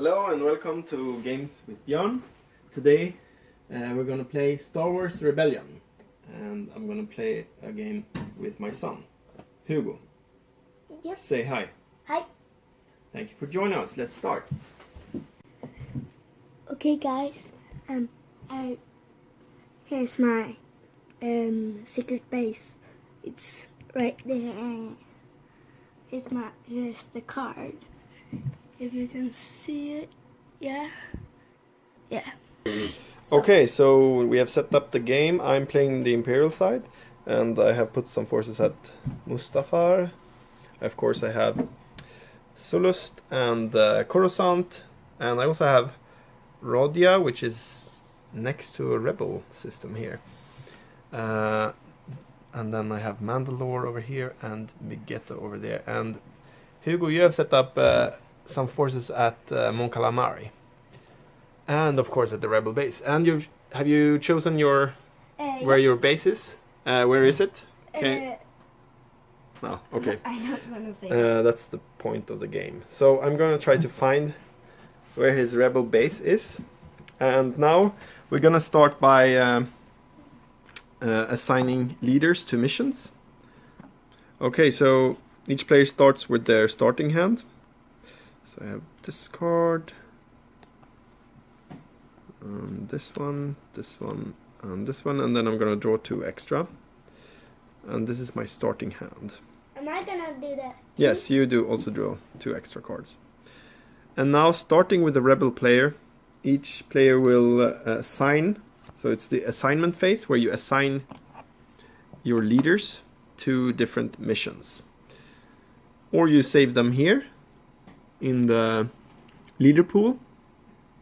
Hello and welcome to Games with Björn. Today we're going to play Star Wars Rebellion, and I'm going to play a game with my son, Hugo. Yep. Say hi. Hi. Thank you for joining us. Let's start. Okay, guys. Here's my secret base. It's right there. Here's the card. If you can see it, yeah. Okay, so we have set up the game. I'm playing the Imperial side, and I have put some forces at Mustafar. Of course, I have Solust and Coruscant, and I also have Rodia, which is next to a rebel system here. And then I have Mandalore over here and Migetta over there. And Hugo, you have set up some forces at Mon Calamari, and of course at the rebel base. And have you chosen your where your base is? Where is it? Okay. No. Okay. I'm not gonna say that. That's the point of the game. So I'm gonna try to find where his rebel base is, and now we're gonna start by assigning leaders to missions. Okay, so each player starts with their starting hand. So I have this card, this one, and this one, and then I'm gonna draw 2 extra. And this is my starting hand. Am I gonna do that? Yes, you do also draw 2 extra cards. And now, starting with the rebel player, each player will assign. So it's the assignment phase where you assign your leaders to different missions. Or you save them here in the leader pool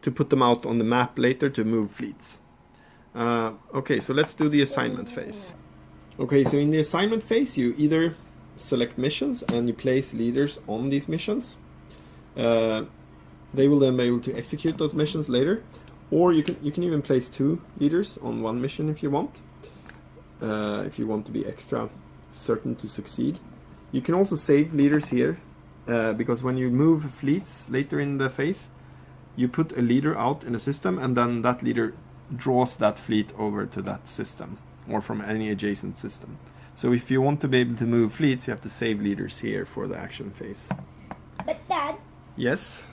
to put them out on the map later to move fleets. Okay, so let's do the assignment phase. Okay, so in the assignment phase, you either select missions and you place leaders on these missions. They will then be able to execute those missions later, or you can even place 2 leaders on one mission if you want. If you want to be extra certain to succeed. You can also save leaders here, because when you move fleets later in the phase, you put a leader out in a system, and then that leader draws that fleet over to that system, or from any adjacent system. So if you want to be able to move fleets, you have to save leaders here for the action phase. But Dad, Yes?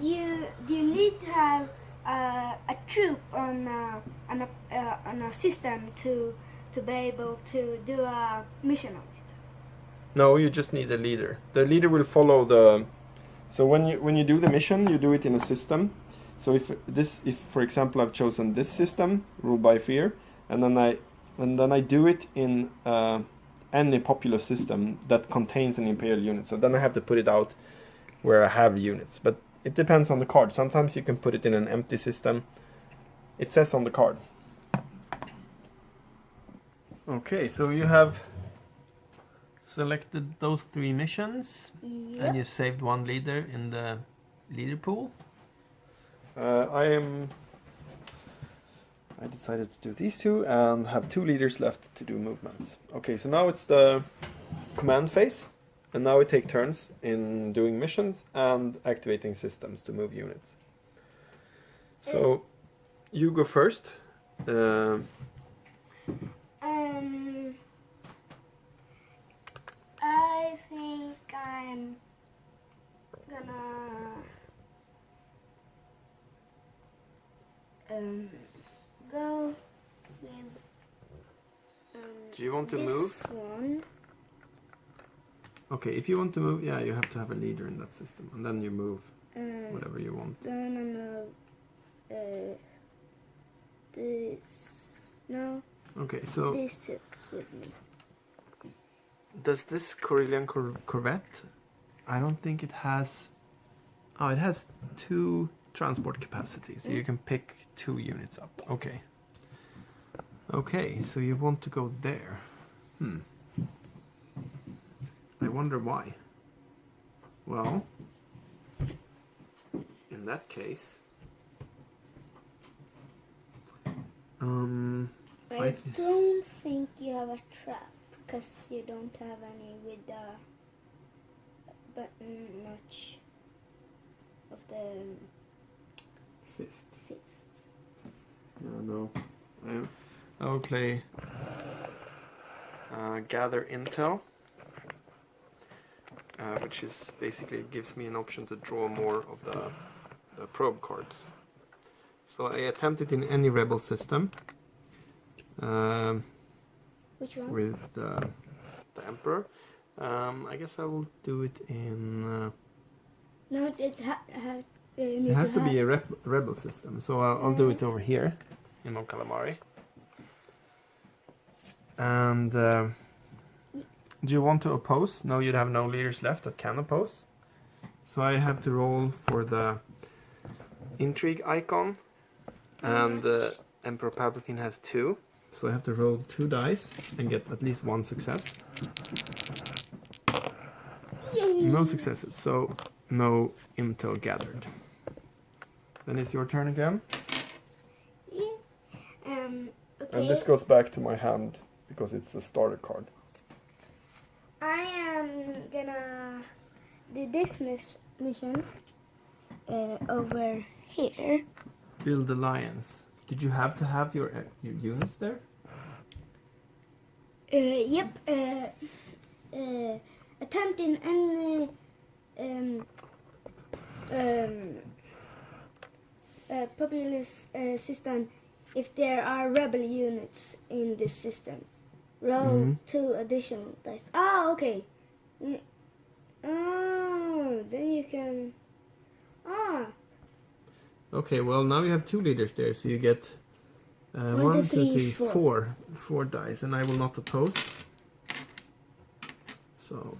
you need to have a troop on a system to be able to do a mission on it. No, you just need a leader. The leader will follow the... So when you do the mission, you do it in a system. So if for example I've chosen this system, ruled by fear, and then I do it in any popular system that contains an Imperial unit. So then I have to put it out where I have units. But it depends on the card. Sometimes you can put it in an empty system. It says on the card. Okay, so you have selected those 3 missions, Yep. and you saved 1 leader in the leader pool. I decided to do these 2 and have 2 leaders left to do movements. Okay, so now it's the command phase, and now we take turns in doing missions and activating systems to move units. So you go first. I think I'm gonna go with Do you want to this move? one. Okay, if you want to move, yeah, you have to have a leader in that system, and then you move whatever you want. Gonna move this. No, Okay, so this with me. does this Corellian Corvette? I don't think it has... Oh, it has 2 transport capacities, so you can pick 2 units up. Okay. Okay, so you want to go there. I wonder why. Well, in that case... I don't think you have a trap because you don't have any with but much of Fist. fist. No. I will play Gather Intel, which is basically gives me an option to draw more of the probe cards. So I attempt it in any rebel system. Which one? With the Emperor. I guess I will do it in... No, it has to be a rebel system, so I'll do it over here in Mon Calamari. And do you want to oppose? No, you have no leaders left that can oppose. So I have to roll for the intrigue icon, and Emperor Palpatine has 2. So I have to roll 2 dice and get at least 1 success. Yay. No successes, so no intel gathered. Then it's your turn again. Yeah. Okay. And this goes back to my hand because it's a starter card. I am gonna do this mission over here. Build alliance. Did you have to have your units there? Yep. Attempting any populous system if there are rebel units in this system. Roll 2 additional dice. Ah, okay. Oh, then you can... Ah. Okay, well now you have 2 leaders there, so you get 1, 2, 3, 4 dice, and I will not oppose. So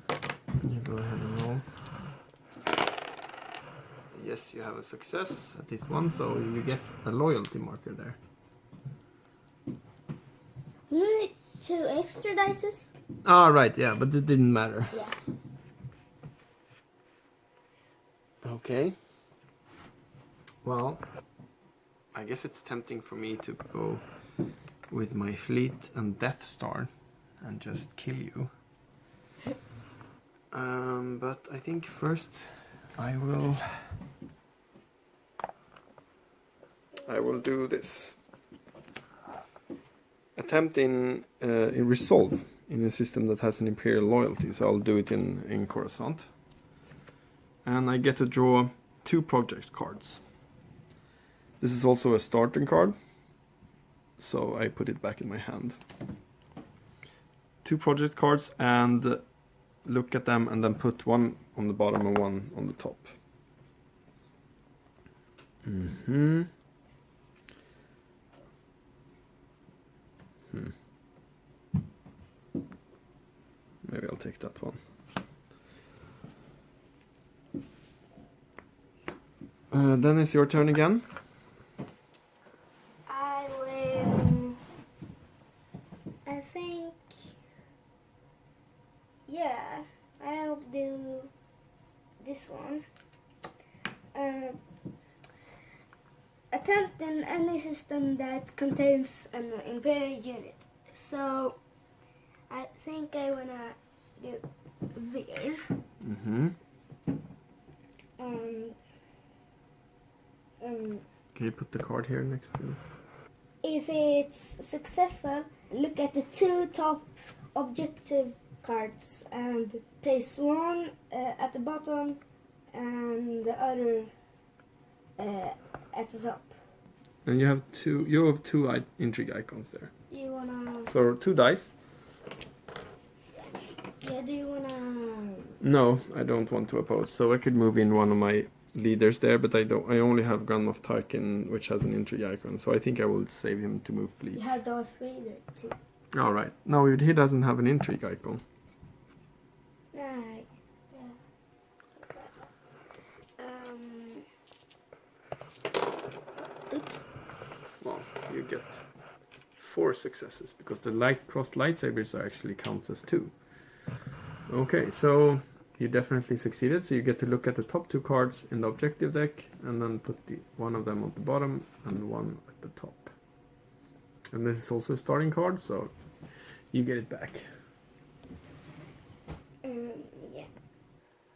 you go ahead and roll. Yes, you have a success, at least 1, so you get a loyalty marker there. You need 2 extra dices? Ah, right, yeah, but it didn't matter. Yeah. Okay. Well, I guess it's tempting for me to go with my fleet and Death Star and just kill you. But I think first I will do this. Attempt in Resolve in a system that has an Imperial loyalty, so I'll do it in Coruscant. And I get to draw 2 project cards. This is also a starting card, so I put it back in my hand. 2 project cards, and look at them and then put 1 on the bottom and 1 on the top. Maybe I'll take that one. Then it's your turn again. I will... I think... Yeah, I'll do this one. Attempt in any system that contains an Imperial unit. So, I think I wanna do there. Can you put the card here next to? If it's successful, look at the 2 top objective cards and place 1 at the bottom and the other at the top. And you have 2. You have 2 intrigue icons there. Do you wanna? So 2 dice. Yeah. Do you wanna? No, I don't want to oppose. So I could move in one of my leaders there, but I don't. I only have Gun of Tarkin, which has an intrigue icon. So I think I will save him to move fleets. You have Darth Vader too. All right. No, he doesn't have an intrigue icon. Right. Yeah. Oops. Well, you get 4 successes because the crossed lightsabers are actually counts as 2. Okay, so you definitely succeeded. So you get to look at the top 2 cards in the objective deck and then put one of them on the bottom and 1 at the top. And this is also a starting card, so you get it back. Yeah.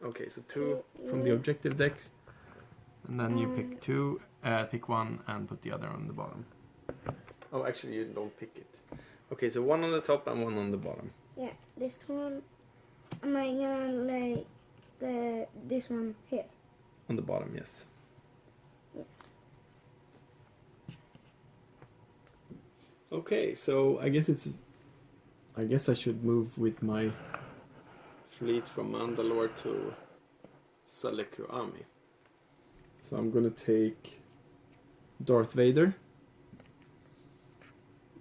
Okay, so 2 from the objective deck And then you pick two, pick one and put the other on the bottom. Oh, actually you don't pick it. Okay, so one on the top and one on the bottom. Yeah, this one. Am I gonna lay this one here? On the bottom, yes. Yeah. Okay, so I guess I should move with my fleet from Mandalore to Saleku Army. So I'm gonna take Darth Vader,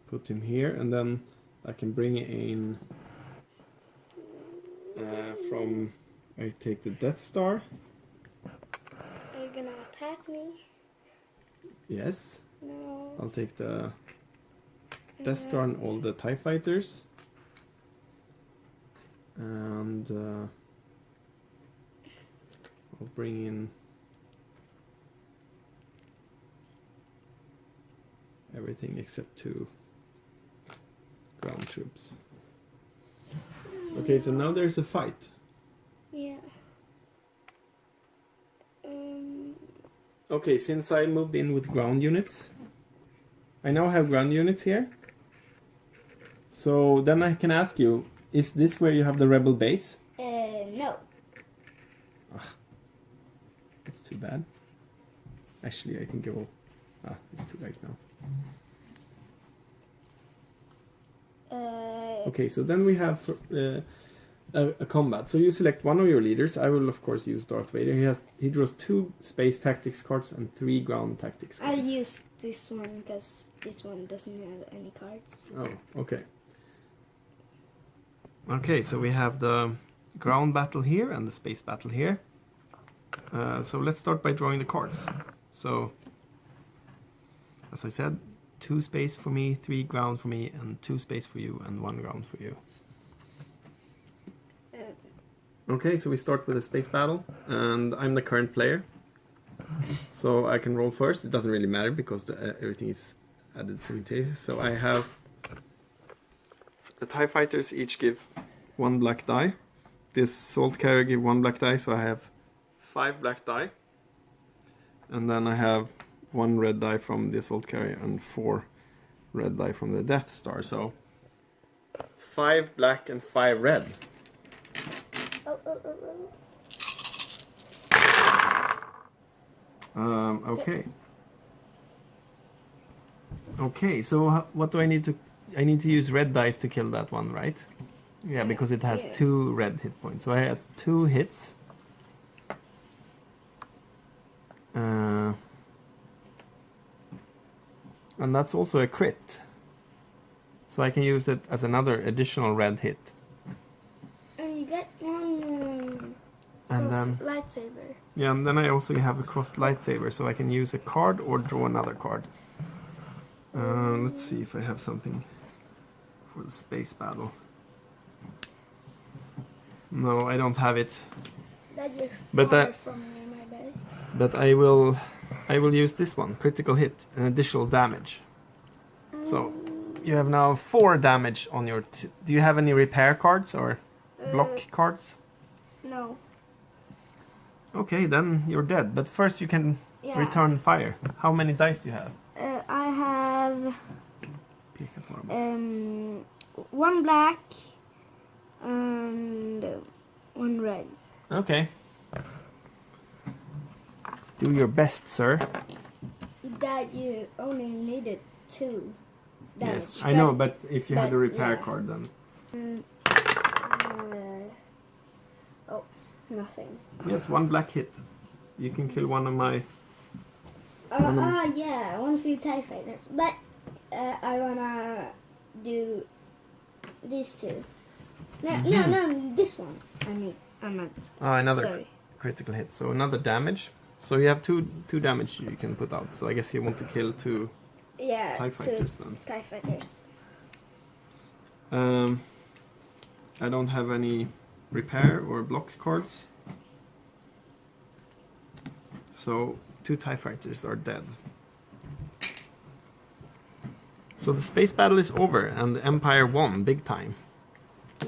put him here, and then I can bring in I take the Death Star. Are you gonna attack me? Yes. No. I'll take the Death Star and all the TIE fighters. And I'll bring in everything except 2 ground troops. Okay, so now there's a fight. Yeah. Okay, since I moved in with ground units, I now have ground units here. So then I can ask you, is this where you have the rebel base? No. That's too bad. Actually, I think it will... it's too late now. Okay, so then we have a combat. So you select one of your leaders. I will, of course, use Darth Vader. He draws 2 space tactics cards and 3 ground tactics cards. I'll use this one because this one doesn't have any cards. Oh, okay. Okay, so we have the ground battle here and the space battle here. So let's start by drawing the cards. So, as I said, 2 space for me, 3 ground for me, and 2 space for you, and 1 ground for you. Okay, so we start with a space battle, and I'm the current player. So I can roll first. It doesn't really matter because everything is added simultaneously. So I have... The TIE fighters each give 1 black die. This salt carrier give 1 black die, so I have 5 black die. And then I have 1 red die from the assault carrier and 4 red die from the Death Star. So 5 black and 5 red. Okay. Okay, so what do I need to... I need to use red dice to kill that one, right? Yeah, because it has 2 red hit points. So I had 2 hits. And that's also a crit. So I can use it as another additional red hit. And you get 1 And then lightsaber. Yeah, and then I also have a crossed lightsaber, so I can use a card or draw another card. Let's see if I have something for the space battle. No, I don't have it. But from my base. But I will use this one, critical hit, and additional damage. So you have now 4 damage on your... Do you have any repair cards or block cards? No. Okay, then you're dead. But first you can return fire. How many dice do you have? I have 1 black and 1 red. Okay. Do your best, sir. That you only needed 2 damage. Yes, I know, but if you had a repair card then... Nothing. Yes, 1 black hit. You can kill one of my... Yeah, 1 few TIE fighters. But I wanna do these 2. No, this one. I meant. Another critical hit. So another damage. So you have 2 damage you can put out. So I guess you want to kill 2 TIE fighters then. TIE fighters. I don't have any repair or block cards. So 2 TIE fighters are dead. So the space battle is over and the Empire won big time.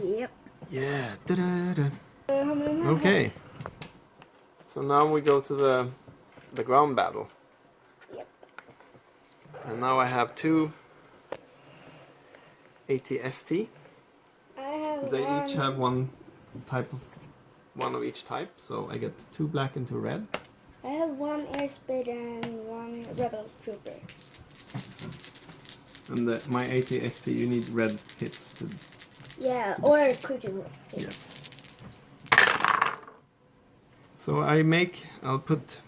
Yep. Yeah. Da-da-da. Okay. So now we go to the the ground battle. Yep. And now I have 2 ATST. I have They one. each have one of each type, so I get 2 black and 2 red. I have 1 airspeeder and 1 rebel trooper. And my ATST, you need red hits to... Yeah, or critical hits. Yes. So I'll put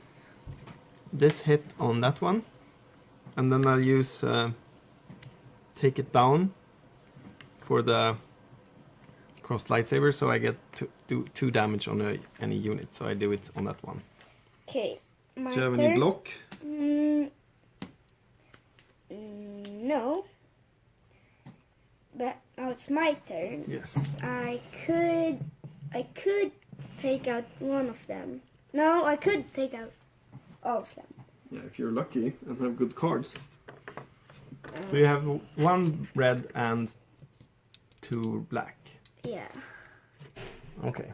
this hit on that one, and then I'll use take it down for the crossed lightsaber, so I get to do 2 damage on any unit. So I do it on that one. Okay, my Do you have turn. any block? No. But now it's my turn. Yes. I could take out one of them. No, I could take out all of them. Yeah, if you're lucky and have good cards. So you have 1 red and 2 black. Yeah. Okay.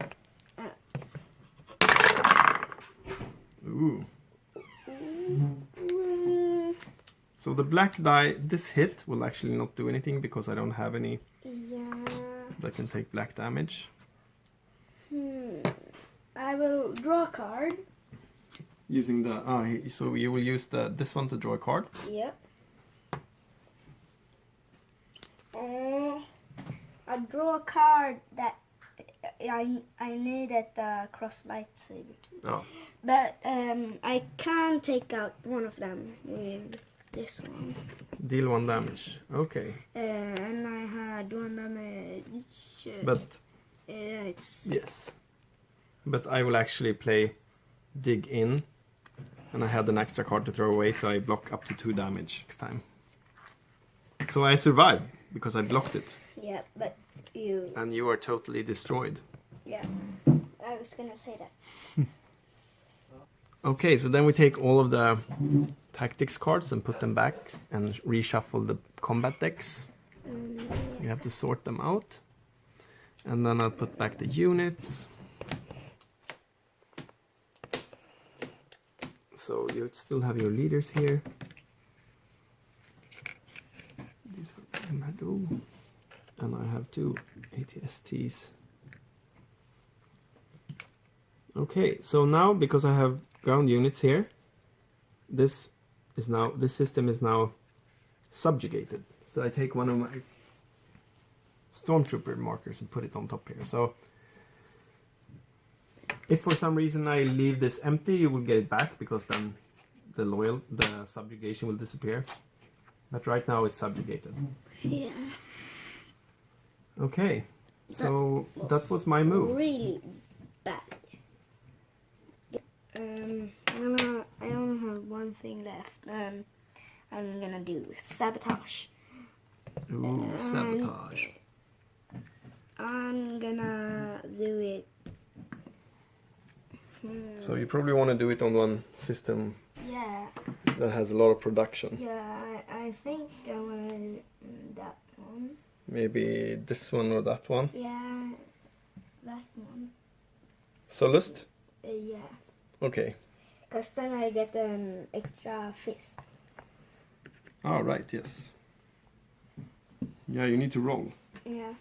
Ooh. So the black die, this hit will actually not do anything because I don't have any that can take black damage. I will draw a card. Using the so you will use this one to draw a card. Yep. I draw a card that I needed the cross lightsaber. Oh. But I can take out one of them with this one. Deal 1 damage. Okay. And I had 1 damage. But It's yes. But I will actually play dig in, and I had an extra card to throw away, so I block up to 2 damage next time. So I survived because I blocked it. yeah, but you. And you are totally destroyed. Yeah, I was gonna say that. Okay, so then we take all of the tactics cards and put them back and reshuffle the combat decks. You have to sort them out. And then I'll put back the units. So you still have your leaders here. These are Mado. And I have 2 ATSTs. Okay, so now because I have ground units here, this system is now subjugated. So I take one of my stormtrooper markers and put it on top here. So if for some reason I leave this empty, you will get it back because then the subjugation will disappear. But right now it's subjugated. Yeah. Okay, so that was my move. Really bad. I only have 1 thing left. I'm gonna do sabotage. Ooh, sabotage. I'm gonna do it. So you probably want to do it on one system Yeah, that has a lot of production. yeah. I think I wanna do that one. Maybe this one or that one. Yeah, that one. Solist? Yeah, Okay. cause then I get an extra fist. All right, yes. Yeah, you need to roll. Yeah.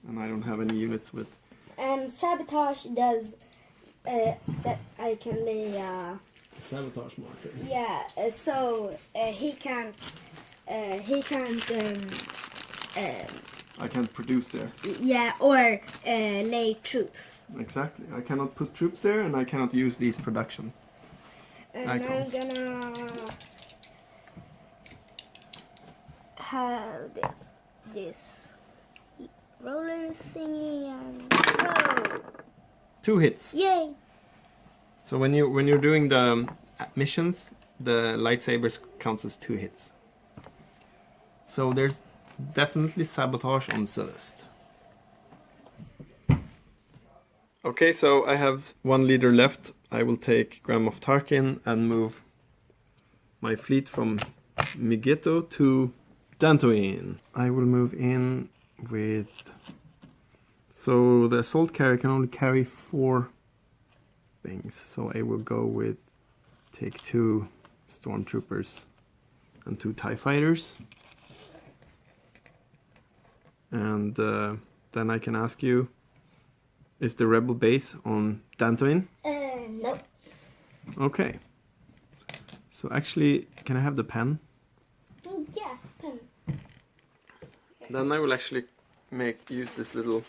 And I don't have any units with... And sabotage does that I can lay. Sabotage marker. Yeah. So he can't. He can't. I can't produce there. Yeah, or lay troops. Exactly. I cannot put troops there, and I cannot use these production. And Icons. I'm gonna have this roller thingy and go! 2 hits. Yay! So when you're doing the missions, the lightsabers counts as 2 hits. So there's definitely sabotage on Celeste. Okay, so I have 1 leader left. I will take Grand Moff Tarkin and move my fleet from Migeto to Dantooine. I will move in with... So the assault carrier can only carry 4 things. So I will go with take 2 stormtroopers and 2 TIE fighters. And then I can ask you, is the rebel base on Dantooine? No. Okay. So actually, can I have the pen? Yeah, pen. Then I will actually use this little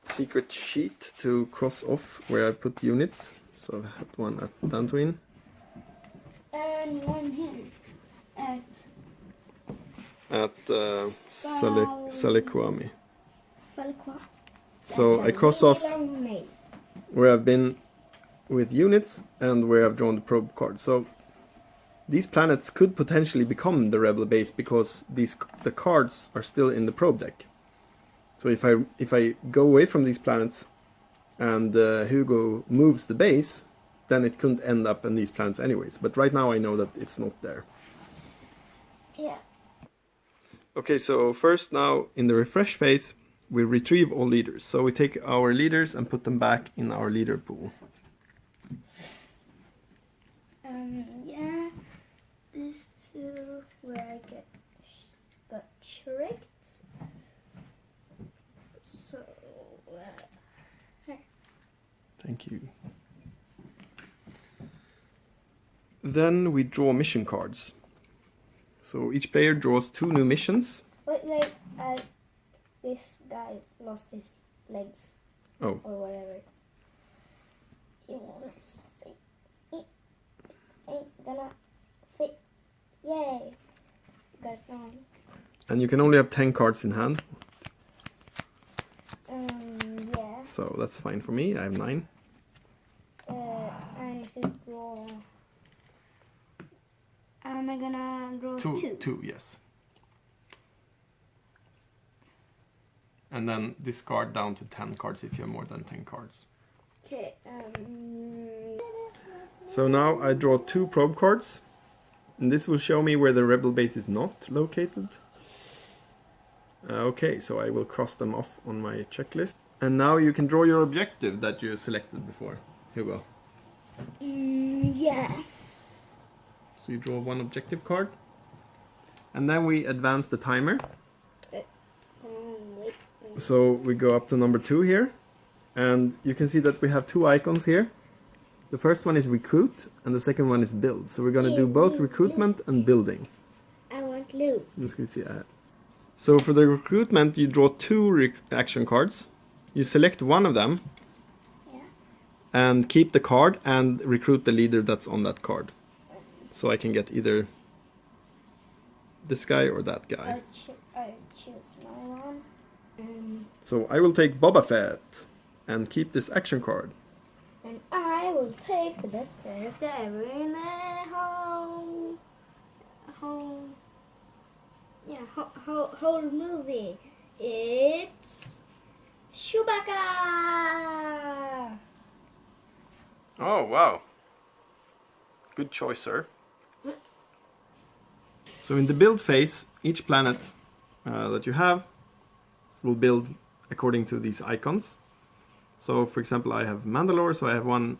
secret sheet to cross off where I put units. So I have one at Dantooine. And one here at Saliquami. Saliqua. So I cross off where I've been with units and where I've drawn the probe card. So these planets could potentially become the rebel base because the cards are still in the probe deck. So if I go away from these planets and Hugo moves the base, then it couldn't end up on these planets anyways. But right now I know that it's not there. Yeah. Okay, so first now in the refresh phase, we retrieve all leaders. So we take our leaders and put them back in our leader pool. Yeah, these 2 where I got tricked. So, here. Thank you. Then we draw mission cards. So each player draws 2 new missions. Wait, this guy lost his legs. Oh. Or whatever. You wanna see? It ain't gonna fit. Yay! Got it on. And you can only have 10 cards in hand. Yeah. So that's fine for me. I have 9. I need to draw. Am I gonna draw 2? 2, yes. And then discard down to 10 cards if you have more than 10 cards. Okay. So now I draw 2 probe cards. And this will show me where the rebel base is not located. Okay, so I will cross them off on my checklist. And now you can draw your objective that you selected before, Hugo. Yeah. So you draw 1 objective card. And then we advance the timer. Wait. So we go up to number 2 here. And you can see that we have 2 icons here. The first one is recruit and the second one is build. So we're going to do both recruitment and building. I want loot. Let's go see. So for the recruitment, you draw 2 action cards. You select one of them. Yeah. And keep the card and recruit the leader that's on that card. So I can get either this guy or that guy. I choose my one. So I will take Boba Fett and keep this action card. And I will take the best character ever in the whole movie. It's Chewbacca. Oh, wow. Good choice, sir. So in the build phase, each planet that you have will build according to these icons. So for example, I have Mandalore, so I have 1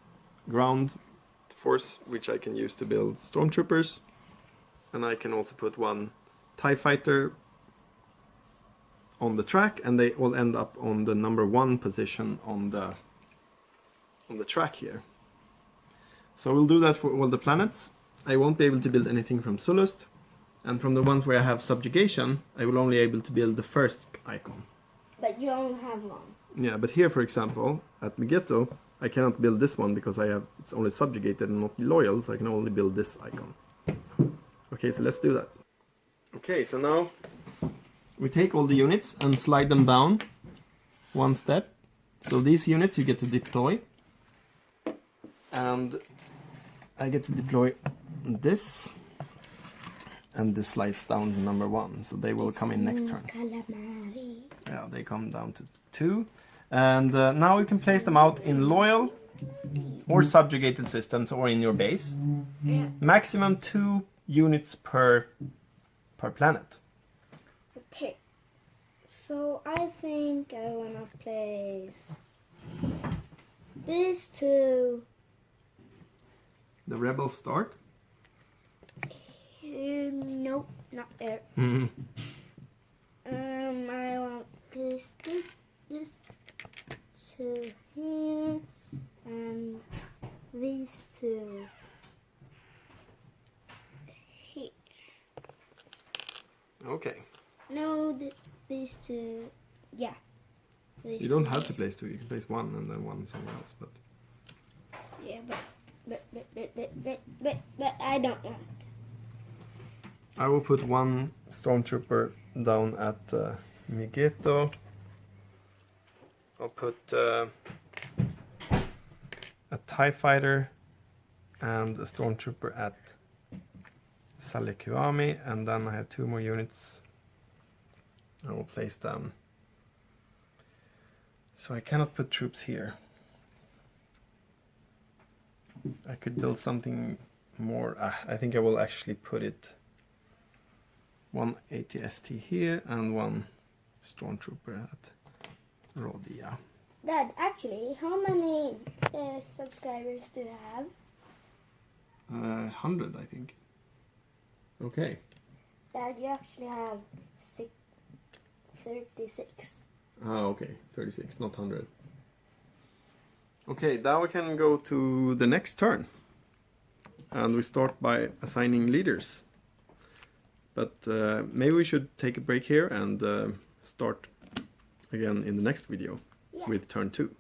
ground force which I can use to build stormtroopers. And I can also put 1 TIE fighter on the track, and they all end up on the number 1 position on the track here. So we'll do that for all the planets. I won't be able to build anything from Sullust, and from the ones where I have subjugation, I will only be able to build the first icon. But you only have 1. Yeah, but here, for example, at Megiddo, I cannot build this one because it's only subjugated and not loyal, so I can only build this icon. Okay, so let's do that. Okay, so now we take all the units and slide them down 1 step. So these units you get to deploy. And I get to deploy this. And this slides down to number 1, so they will come in next turn. Calamari. Yeah, they come down to 2. And now you can place them out in loyal or subjugated systems or in your base. Yeah. Maximum 2 units per planet. Okay. So I think I wanna place these 2. the rebels start? Nope, not there. I want this to here, and these two here. Okay. No, these two, yeah. These You don't two have here. to place 2. You can place 1 and then 1 somewhere else. But Yeah, but I don't want. I will put 1 stormtrooper down at Migeto. I'll put a TIE fighter and a stormtrooper at Salekuami, and then I have 2 more units. I will place them. So I cannot put troops here. I could build something more. I think I will actually put it 1 ATST here and 1 stormtrooper at Rodia. Dad, actually, how many subscribers do you have? 100, I think. Okay. Dad, you actually have 36. Ah, okay. 36, not 100. Okay, now we can go to the next turn. And we start by assigning leaders. But maybe we should take a break here and start again in the next video Yeah. with turn 2.